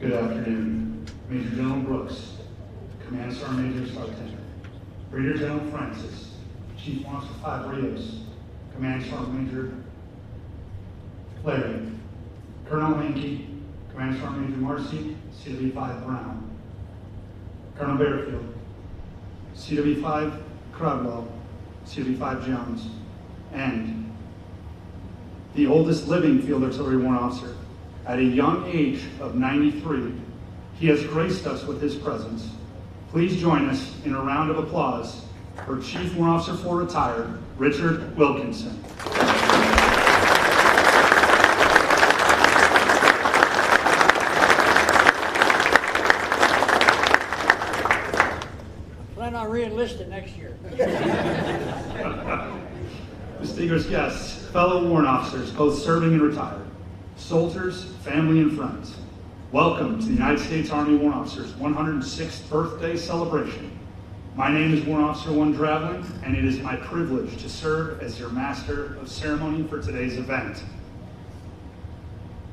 Good afternoon. Major General Brooks, Command Sergeant Major Sergeant, Brigadier General Francis, Chief Warrant Officer 5 Rios, Command Sergeant Major Larry, Colonel Hankey, Command Sergeant Major Marcy, CW5 Brown, Colonel Bearfield, CW5 Crodwell, CW5 Jones, and the oldest living Field Artillery Warrant Officer. At a young age of 93, he has graced us with his presence. Please join us in a round of applause for Chief Warrant Officer for Retired, Richard Wilkinson. Plan on re-enlisting next year. Distinguished guests, fellow warrant officers, both serving and retired, soldiers, family, and friends, welcome to the United States Army Warrant Officer's 106th birthday celebration. My name is Warrant Officer 1 Draveling, and it is my privilege to serve as your Master of Ceremony for today's event.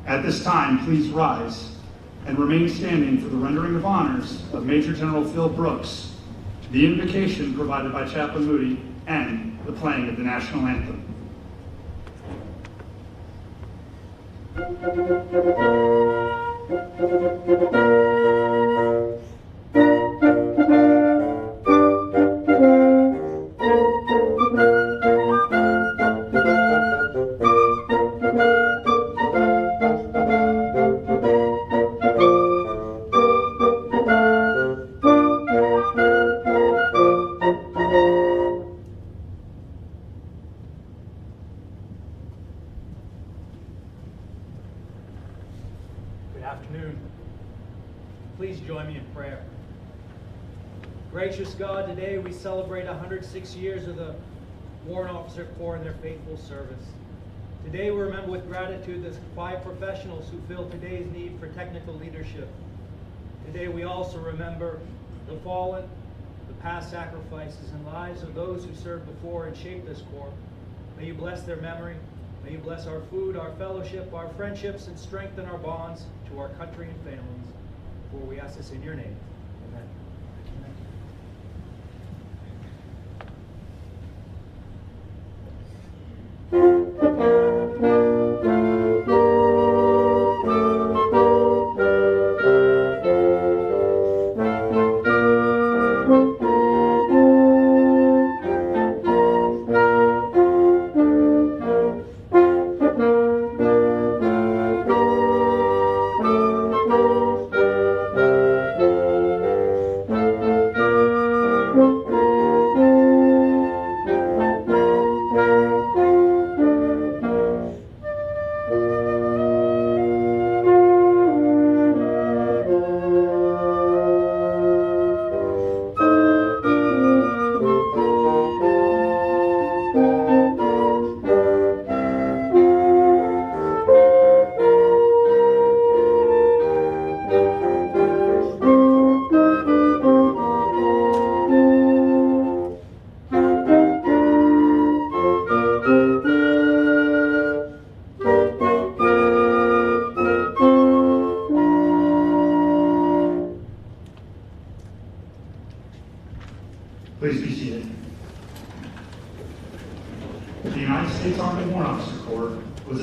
At this time, please rise and remain standing for the rendering of honors of Major General Phil Brooks, the invocation provided by Chaplain Moody, and the playing of the national anthem. Good afternoon. Please join me in prayer. Gracious God, today we celebrate 106 years of the Warrant Officer Corps and their faithful service. Today we remember with gratitude the 5 professionals who fill today's need for technical leadership. Today we also remember the fallen, the past sacrifices and lives of those who served before and shaped this Corps. May you bless their memory. May you bless our food, our fellowship, our friendships, and strengthen our bonds to our country and families. For we ask this in your name. Amen.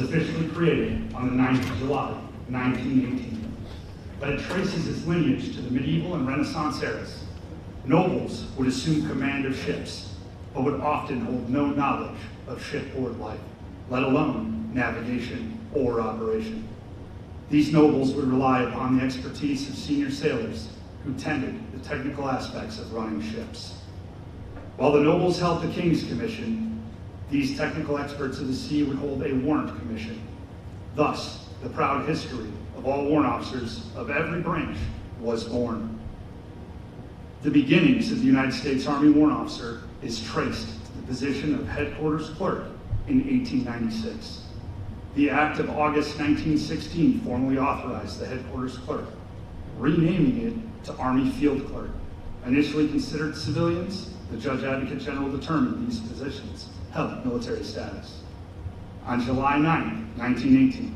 officially created on the 9th of July, 1918, but it traces its lineage to the medieval and Renaissance eras. Nobles would assume command of ships, but would often hold no knowledge of shipboard life, let alone navigation or operation. These nobles would rely upon the expertise of senior sailors who tended the technical aspects of running ships. While the nobles held the King's Commission, these technical experts of the sea would hold a warrant commission. Thus, the proud history of all warrant officers of every branch was born. The beginnings of the United States Army Warrant Officer is traced to the position of headquarters clerk in 1896. The Act of August 1916 formally authorized the headquarters clerk, renaming it to Army Field Clerk. Initially considered civilians, the Judge Advocate General determined these positions held military status. On July 9, 1918,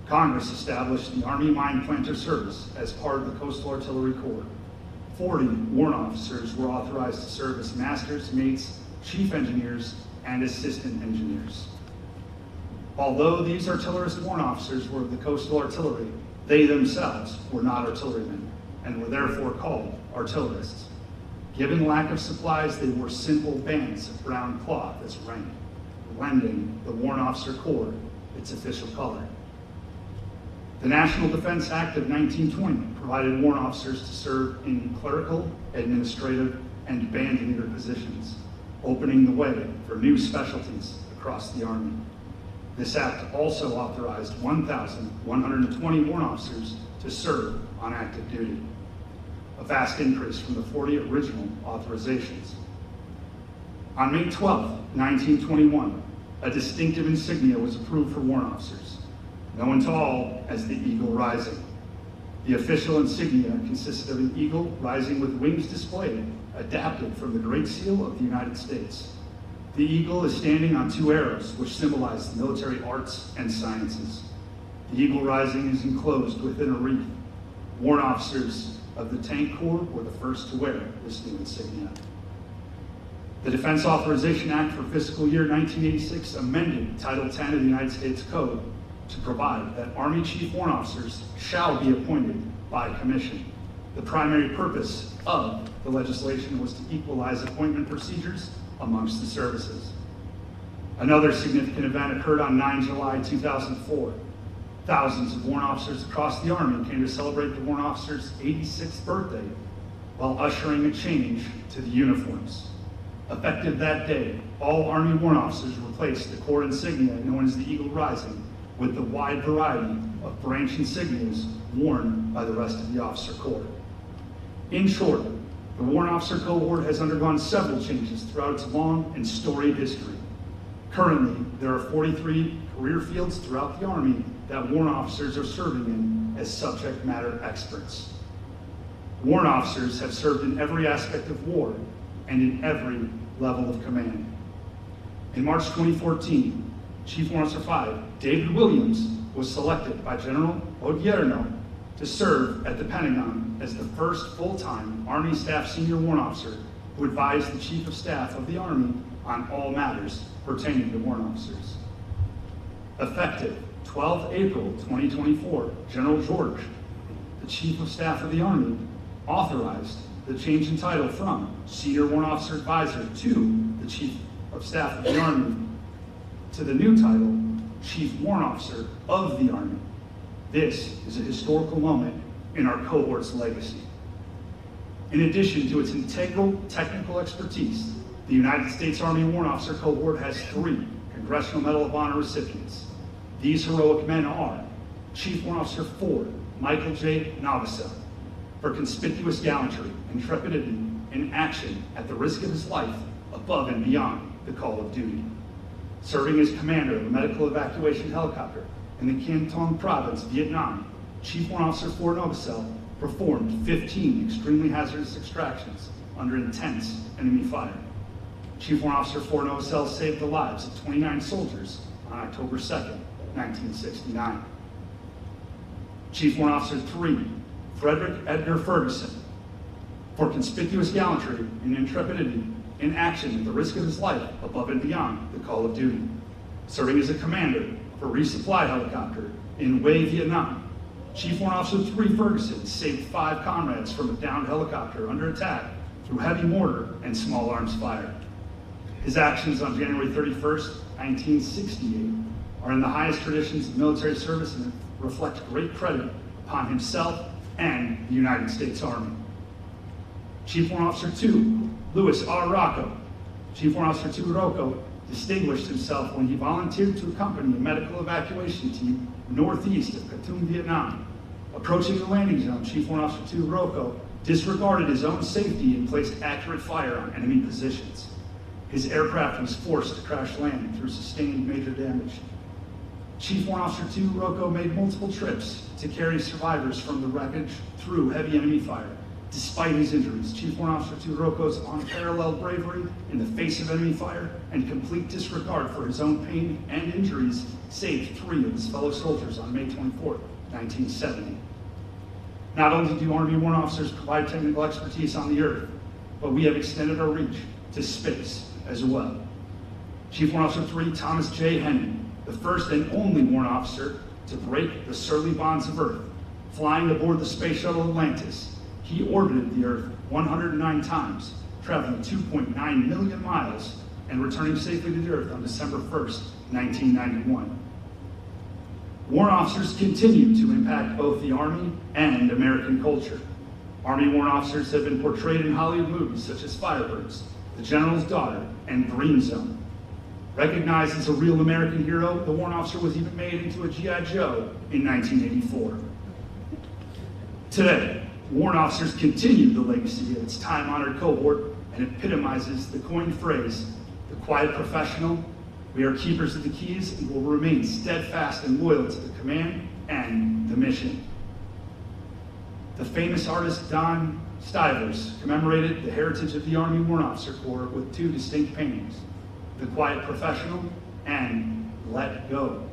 Congress established the Army Mine Planter Service as part of the Coastal Artillery Corps. 40 warrant officers were authorized to serve as masters, mates, chief engineers, and assistant engineers. Although these artillerist warrant officers were of the Coastal Artillery, they themselves were not artillerymen and were therefore called artillerists. Given the lack of supplies, they wore simple bands of brown cloth as rank, lending the Warrant Officer Corps its official color. The National Defense Act of 1920 provided warrant officers to serve in clerical, administrative, and band leader positions, opening the way for new specialties across the Army. This act also authorized 1,120 warrant officers to serve on active duty, a vast increase from the 40 original authorizations. On May 12, 1921, a distinctive insignia was approved for warrant officers, known to all as the Eagle Rising. The official insignia consisted of an eagle rising with wings displayed, adapted from the Great Seal of the United States. The eagle is standing on two arrows, which symbolize the military arts and sciences. The eagle rising is enclosed within a wreath. Warrant officers of the Tank Corps were the first to wear this new insignia. The Defense Authorization Act for fiscal year 1986 amended Title 10 of the United States Code to provide that Army Chief Warrant Officers shall be appointed by commission. The primary purpose of the legislation was to equalize appointment procedures amongst the services. Another significant event occurred on 9 July 2004. Thousands of warrant officers across the Army came to celebrate the warrant officer's 86th birthday while ushering a change to the uniforms. Effective that day, all Army warrant officers replaced the corps insignia known as the Eagle Rising with the wide variety of branch insignias worn by the rest of the officer corps. In short, the Warrant Officer cohort has undergone several changes throughout its long and storied history. Currently, there are 43 career fields throughout the Army that warrant officers are serving in as subject matter experts. Warrant officers have served in every aspect of war and in every level of command. In March 2014, Chief Warrant Officer 5, David Williams, was selected by General Odierno to serve at the Pentagon as the first full-time Army Staff Senior Warrant Officer who advised the Chief of Staff of the Army on all matters pertaining to warrant officers. Effective 12 April 2024, General George, the Chief of Staff of the Army, authorized the change in title from Senior Warrant Officer Advisor to the Chief of Staff of the Army to the new title, Chief Warrant Officer of the Army. This is a historical moment in our cohort's legacy. In addition to its integral technical expertise, the United States Army Warrant Officer cohort has 3 Congressional Medal of Honor recipients. These heroic men are Chief Warrant Officer Ford Michael J. Novosel for conspicuous gallantry, intrepidity, and action at the risk of his life above and beyond the call of duty. Serving as commander of a medical evacuation helicopter in the Canton Province, Vietnam, Chief Warrant Officer Ford Novosel performed 15 extremely hazardous extractions under intense enemy fire. Chief Warrant Officer Ford Novosel saved the lives of 29 soldiers on October 2nd, 1969. Chief Warrant Officer 3, Frederick Edgar Ferguson, for conspicuous gallantry and intrepidity in action at the risk of his life above and beyond the call of duty. Serving as a commander for resupply helicopter in Hue, Vietnam. Chief Warrant Officer 3 Ferguson saved 5 comrades from a downed helicopter under attack through heavy mortar and small arms fire. His actions on January 31st, 1968 are in the highest traditions of military service and reflect great credit upon himself and the United States Army. Chief Warrant Officer 2, Louis R. Rocco. Chief Warrant Officer 2 Rocco distinguished himself when he volunteered to accompany a medical evacuation team northeast of Katong, Vietnam. Approaching the landing zone, Chief Warrant Officer 2 Rocco disregarded his own safety and placed accurate fire on enemy positions. His aircraft was forced to crash landing through sustained major damage. Chief Warrant Officer 2 Rocco made multiple trips to carry survivors from the wreckage through heavy enemy fire. Despite his injuries, Chief Warrant Officer 2 Rocco's unparalleled bravery in the face of enemy fire and complete disregard for his own pain and injuries saved 3 of his fellow soldiers on May 24, 1970. Not only do Army Warrant Officers provide technical expertise on the earth, but we have extended our reach to space as well. Chief Warrant Officer 3 Thomas J. Henning, the first and only Warrant Officer to break the surly bonds of Earth, flying aboard the space shuttle Atlantis. He orbited the Earth 109 times, traveling 2.9 million miles, and returning safely to the Earth on December 1st, 1991. Warrant officers continue to impact both the Army and American culture. Army warrant officers have been portrayed in Hollywood movies such as Firebirds, The General's Daughter, and Green Zone. Recognized as a real American hero, the warrant officer was even made into a G.I. Joe in 1984. Today, warrant officers continue the legacy of its time-honored cohort and epitomizes the coined phrase, the quiet professional. We are keepers of the keys and will remain steadfast and loyal to the command and the mission. The famous artist Don Stivers commemorated the heritage of the Army Warrant Officer Corps with 2 distinct paintings, The Quiet Professional and Let Go.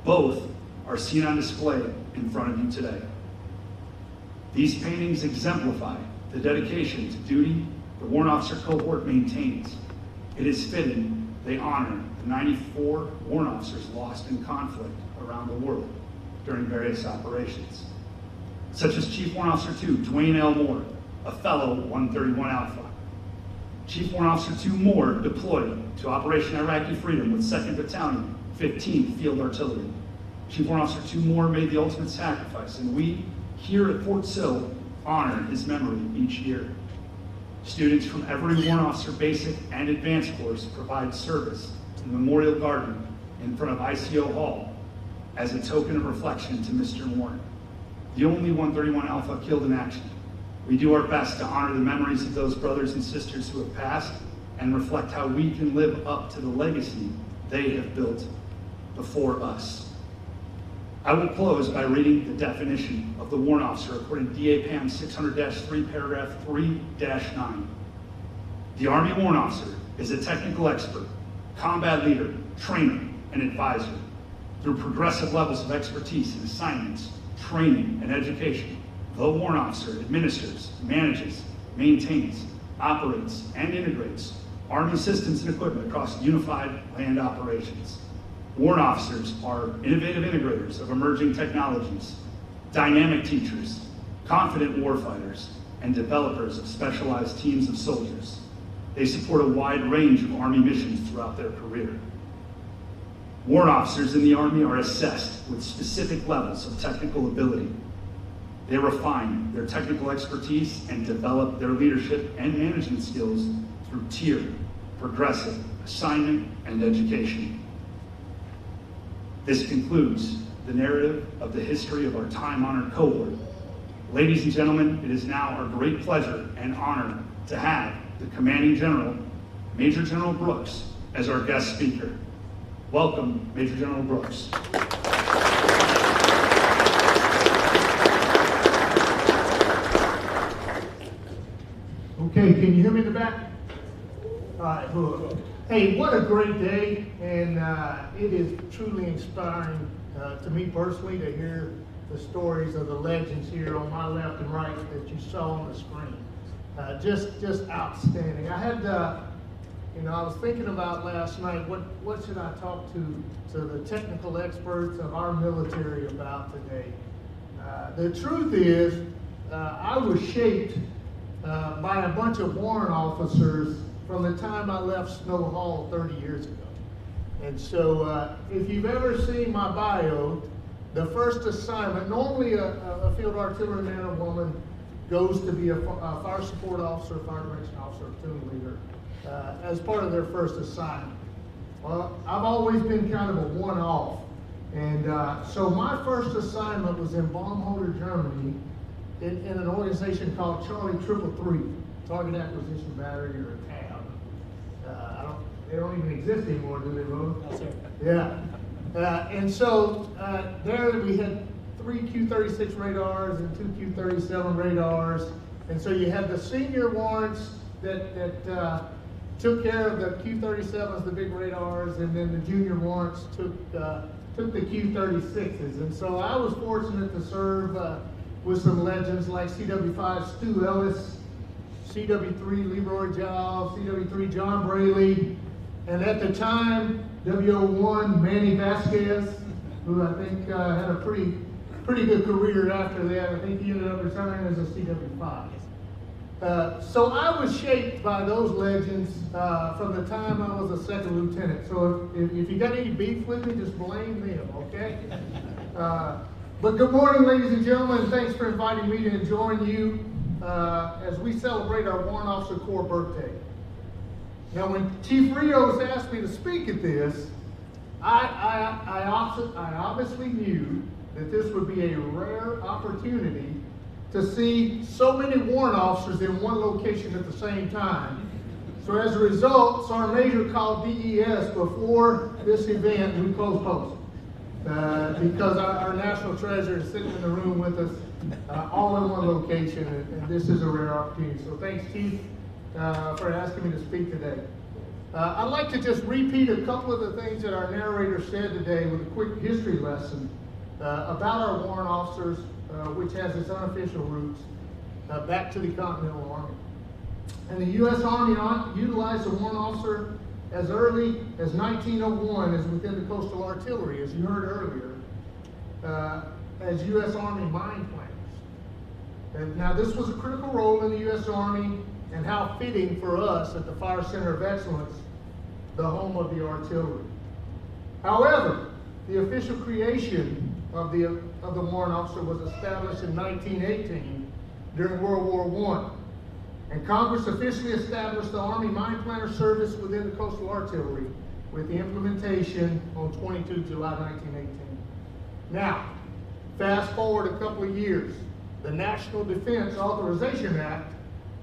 Both are seen on display in front of you today. These paintings exemplify the dedication to duty the Warrant Officer cohort maintains. It is fitting they honor the 94 warrant officers lost in conflict around the world during various operations, such as Chief Warrant Officer 2 Dwayne L. Moore, a fellow 131 Alpha. Chief Warrant Officer 2 Moore deployed to Operation Iraqi Freedom with 2nd Battalion, 15th Field Artillery. Chief Warrant Officer 2 Moore made the ultimate sacrifice, and we, here at Fort Sill, honor his memory each year. Students from every Warrant Officer Basic and Advanced course provide service to the Memorial Garden in front of ICO Hall as a token of reflection to Mr. Moore, the only 131 Alpha killed in action. We do our best to honor the memories of those brothers and sisters who have passed and reflect how we can live up to the legacy they have built before us. I will close by reading the definition of the warrant officer according to DAPAM 600-3, paragraph 3-9. The Army Warrant Officer is a technical expert, combat leader, trainer, and advisor. Through progressive levels of expertise in assignments, training, and education, the warrant officer administers, manages, maintains, operates, and integrates Army systems and equipment across unified land operations. Warrant officers are innovative integrators of emerging technologies, dynamic teachers, confident warfighters, and developers of specialized teams of soldiers. They support a wide range of Army missions throughout their career. Warrant officers in the Army are assessed with specific levels of technical ability. They refine their technical expertise and develop their leadership and management skills through tiered, progressive assignment and education. This concludes the narrative of the history of our time-honored cohort. Ladies and gentlemen, it is now our great pleasure and honor to have the Commanding General, Major General Brooks, as our guest speaker. Welcome, Major General Brooks. Okay, can you hear me in the back? All right, good. Hey, what a great day, and it is truly inspiring to me personally to hear the stories of the legends here on my left and right that you saw on the screen. Just outstanding. I had, You know, I was thinking about last night, what should I talk to the technical experts of our military about today? The truth is, I was shaped by a bunch of warrant officers from the time I left Snow Hall 30 years ago. And so if you've ever seen my bio, the first assignment, normally a field artillery man or woman goes to be a fire support officer, fire direction officer, platoon leader, as part of their first assignment. Well, I've always been kind of a one-off. And so my first assignment was in Baumholder, Germany, in an organization called Charlie 333, Target Acquisition Battery, or TAB. They don't even exist anymore, do they, Ron? No, sir. Yeah. And so there we had 3 Q-36 radars and 2 Q-37 radars. And so you had the senior warrants that took care of the Q-37s, the big radars, and then the junior warrants took the Q-36s. And so I was fortunate to serve with some legends like CW5 Stu Ellis, CW3 Leroy Giles, CW3 John Braley, and at the time, W01 Manny Vasquez, who I think had a pretty good career after that. I think he ended up retiring as a CW5. So I was shaped by those legends from the time I was a second lieutenant. So if you got any beef with me, just blame them, okay? But good morning, ladies and gentlemen. Thanks for inviting me to join you as we celebrate our Warrant Officer Corps birthday. Now, when Chief Rios asked me to speak at this, I obviously knew that this would be a rare opportunity to see so many warrant officers in one location at the same time. So as a result, Sergeant Major called DES before this event, and we closed post. Because our national treasure is sitting in the room with us, all in one location, and this is a rare opportunity. So thanks, Chief, for asking me to speak today. I'd like to just repeat a couple of the things that our narrator said today with a quick history lesson about our warrant officers, which has its unofficial roots back to the Continental Army. And the U.S. Army utilized the warrant officer as early as 1901 as within the coastal artillery, as you heard earlier, as U.S. Army mine planners. And now this was a critical role in the U.S. Army, and how fitting for us at the Fire Center of Excellence, the home of the artillery. However, the official creation of the warrant officer was established in 1918 during World War I. And Congress officially established the Army Mine Planner Service within the Coastal Artillery with the implementation on 22 July 1918. Now, fast forward a couple of years, the National Defense Authorization Act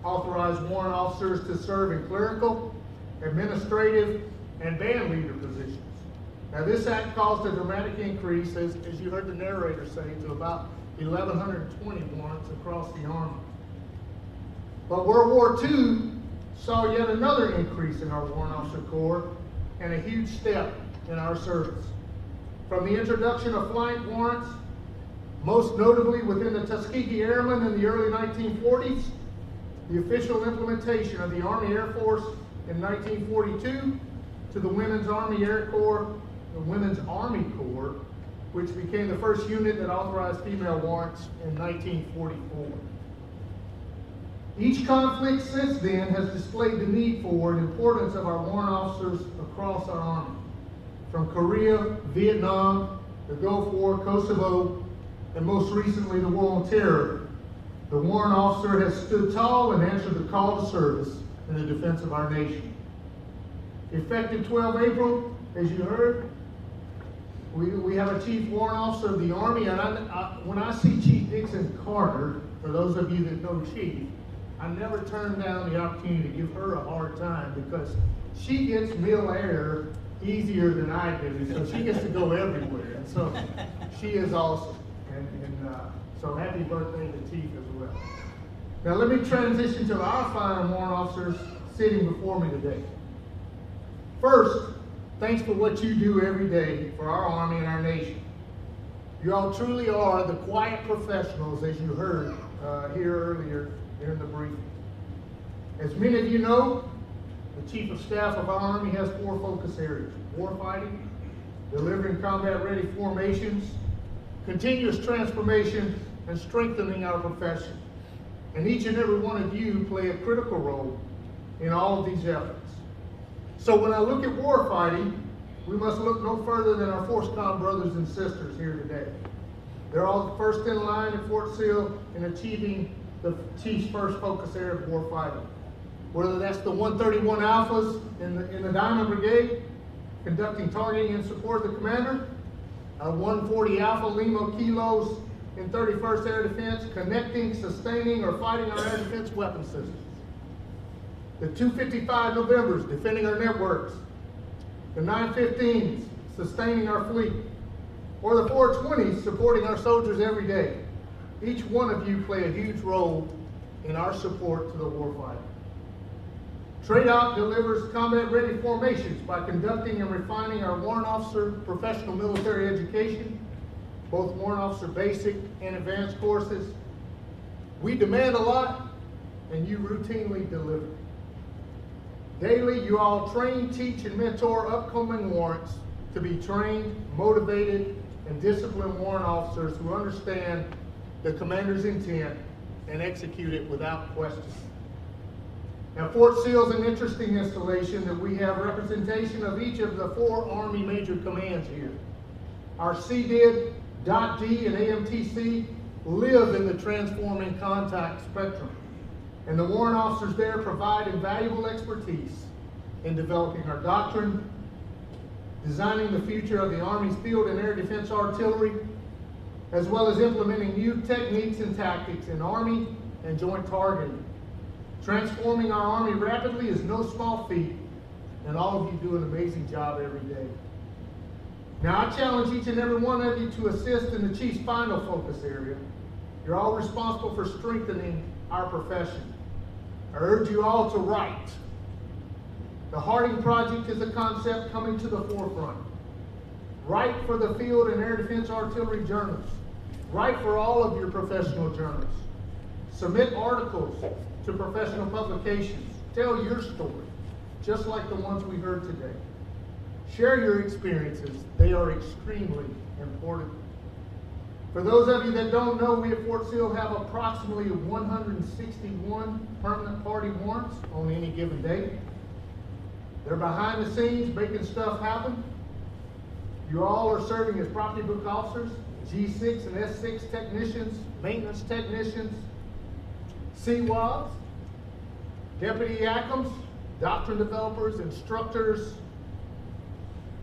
authorized warrant officers to serve in clerical, administrative, and band leader positions. Now, this act caused a dramatic increase, as you heard the narrator say, to about 1,120 warrants across the Army. But World War II saw yet another increase in our Warrant Officer Corps and a huge step in our service. From the introduction of flight warrants, most notably within the Tuskegee Airmen in the early 1940s, the official implementation of the Army Air Force in 1942 to the Women's Army Air Corps, the Women's Army Corps, which became the first unit that authorized female warrants in 1944. Each conflict since then has displayed the need for and importance of our warrant officers across our Army. From Korea, Vietnam, the Gulf War, Kosovo, and most recently the War on Terror, the warrant officer has stood tall and answered the call to service in the defense of our nation. Effective 12 April, as you heard, we have a Chief Warrant Officer of the Army, and when I see Chief Dixon Carter, for those of you that know Chief, I never turn down the opportunity to give her a hard time because she gets meal air easier than I do, so she gets to go everywhere. And so she is awesome. And so happy birthday to Chief as well. Now let me transition to our fine warrant officers sitting before me today. First, thanks for what you do every day for our Army and our nation. You all truly are the quiet professionals, as you heard here earlier during the briefing. As many of you know, The Chief of Staff of our Army has 4 focus areas: warfighting, delivering combat-ready formations, continuous transformation, and strengthening our profession. And each and every one of you play a critical role in all of these efforts. So when I look at warfighting, we must look no further than our FORSCOM brothers and sisters here today. They're all first in line at Fort Sill in achieving the Chief's first focus area of warfighting. Whether that's the 131 Alphas in the Diamond Brigade, conducting targeting in support of the commander, our 140 Alpha Lima Kilos in 31st Air Defense, connecting, sustaining, or fighting our air defense weapon systems. The 255 Novembers, defending our networks. The 915s, sustaining our fleet. Or the 420s, supporting our soldiers every day. Each one of you play a huge role in our support to the warfighter. TRADOC delivers combat-ready formations by conducting and refining our Warrant Officer professional military education, both Warrant Officer basic and advanced courses. We demand a lot, and you routinely deliver. Daily, you all train, teach, and mentor upcoming warrants to be trained, motivated, and disciplined warrant officers who understand the commander's intent and execute it without question. Now, Fort Sill is an interesting installation that we have representation of each of the 4 Army major commands here. Our CDID, DOT-D, and AMTC live in the transforming contact spectrum, and the warrant officers there provide invaluable expertise in developing our doctrine, designing the future of the Army's field and air defense artillery, as well as implementing new techniques and tactics in Army and joint targeting. Transforming our Army rapidly is no small feat, and all of you do an amazing job every day. Now, I challenge each and every one of you to assist in the Chief's final focus area. You're all responsible for strengthening our profession. I urge you all to write. The Harding Project is a concept coming to the forefront. Write for the field and air defense artillery journals. Write for all of your professional journals. Submit articles to professional publications. Tell your story, just like the ones we heard today. Share your experiences. They are extremely important. For those of you that don't know, we at Fort Sill have approximately 161 permanent party warrants on any given day. They're behind the scenes making stuff happen. You all are serving as property book officers, G6 and S6 technicians, maintenance technicians, CWAs, deputy ACMs, doctrine developers, instructors,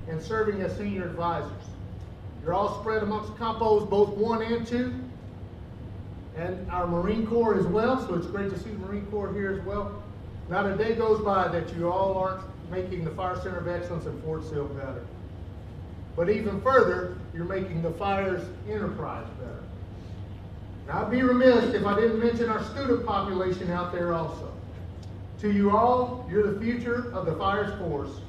and serving as senior advisors. You're all spread amongst compos, both 1 and 2, and our Marine Corps as well, so it's great to see the Marine Corps here as well. Not a day goes by that you all aren't making the Fire Center of Excellence in Fort Sill better. But even further, you're making the Fire's enterprise better. Now, I'd be remiss if I didn't mention our student population out there also. To you all, you're the future of the Fire's force.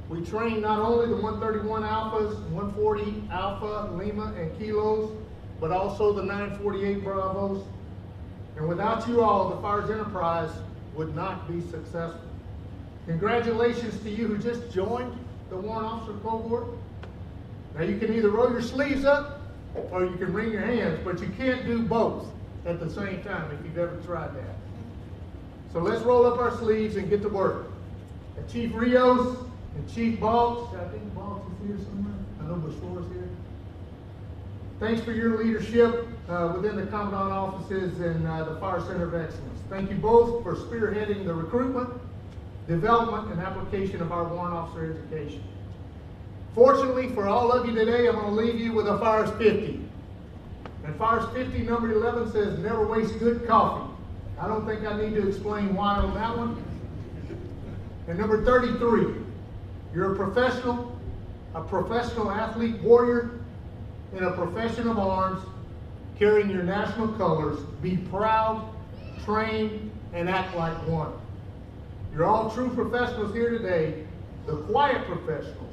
We train not only the 131 Alphas, 140 Alpha, Lima, and Kilos, but also the 948 Bravos. And without you all, the Fire's enterprise would not be successful. Congratulations to you who just joined the Warrant Officer cohort. Now, you can either roll your sleeves up or you can wring your hands, but you can't do both at the same time if you've ever tried that. So let's roll up our sleeves and get to work. And Chief Rios and Chief Boggs, I think Boggs is here somewhere. I know Bashore's here. Thanks for your leadership within the Commandant offices and the Fire Center of Excellence. Thank you both for spearheading the recruitment, development, and application of our Warrant Officer education. Fortunately for all of you today, I'm going to leave you with a Fire's 50. And Fire's 50, number 11, says, never waste good coffee. I don't think I need to explain why on that one. And number 33, you're a professional athlete warrior in a profession of arms, carrying your national colors. Be proud, train, and act like one. You're all true professionals here today, the quiet professionals.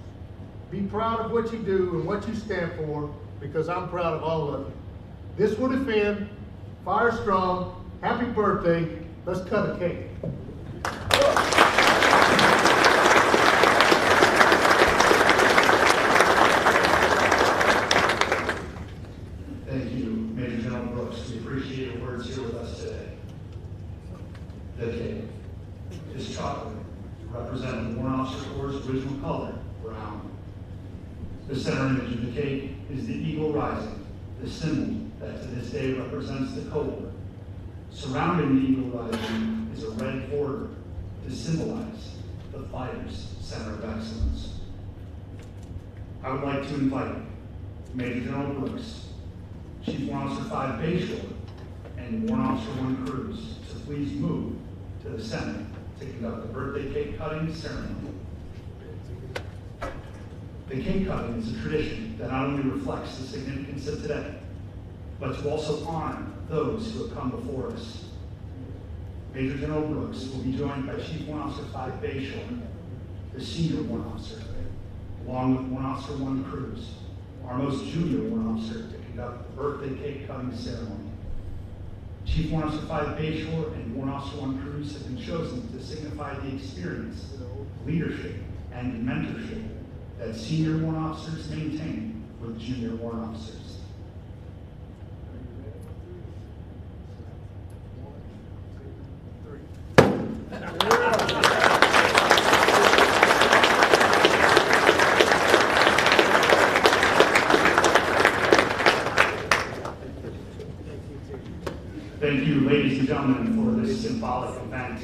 Be proud of what you do and what you stand for, because I'm proud of all of you. This will defend, Fire strong, happy birthday, let's cut a cake. color, brown. The center image of the cake is the eagle rising, the symbol that to this day represents the cohort. Surrounding the eagle rising is a red border to symbolize the fighter's center of excellence. I would like to invite Major General Brooks, Chief Warrant Officer 5 Bayshore, and Warrant Officer 1 Cruz to please move to the center to conduct the birthday cake cutting ceremony. The cake cutting is a tradition that not only reflects the significance of today, but to also honor those who have come before us. Major General Brooks will be joined by Chief Warrant Officer 5 Bayshore, the Senior Warrant Officer, along with Warrant Officer 1 Cruz, our most junior Warrant Officer, to conduct the birthday cake cutting ceremony. Chief Warrant Officer 5 Bayshore and Warrant Officer 1 Cruz have been chosen to signify the experience, leadership, and mentorship that senior warrant officers maintain with junior warrant officers. Thank you, ladies and gentlemen, for this symbolic event.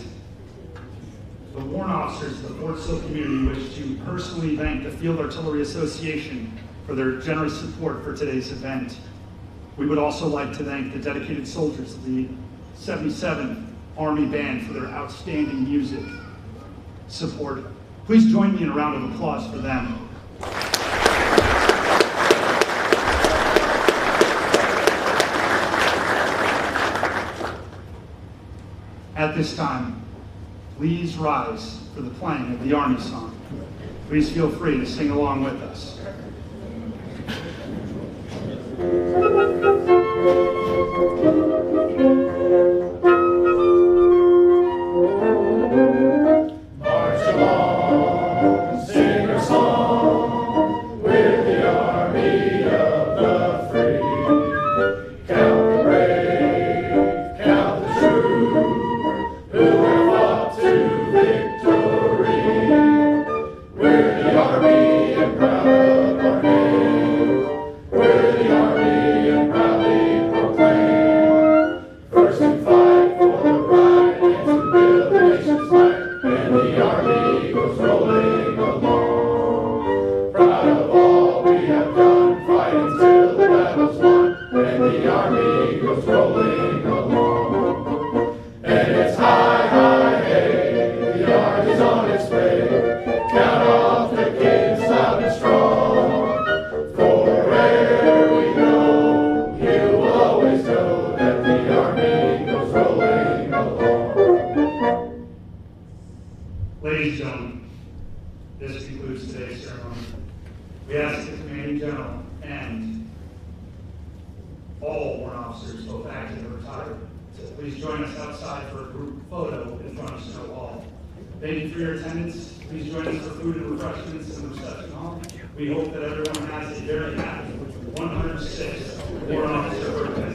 The warrant officers of the Fort Sill community wish to personally thank the Field Artillery Association for their generous support for today's event. We would also like to thank the dedicated soldiers of the 77th Army Band for their outstanding music support. Please join me in a round of applause for them. At this time, please rise for the playing of the Army song. Please feel free to sing along with us. March along, sing our song, with the army of the free. Count the brave, count the true, who have fought to victory. We're the army and proud of our name. We're the army and proudly proclaim. First to fight for the right and to build the nation's might. And the army goes rolling along. Proud of all we have done, fighting till the battle's won. And the army goes rolling along. And it's high, high, hey, the army's on its way. Count off the kids loud and strong. For wherever we go, you will always know that the army goes rolling along. Ladies and gentlemen, this concludes today's ceremony. We ask the commanding general and all warrant officers, both active and retired, to please join us outside for a group photo in front of Snow Hall. Thank you for your attendance. Please join us for food and refreshments in the reception hall. We hope that everyone has a very happy 106th Warrant Officer Birthday.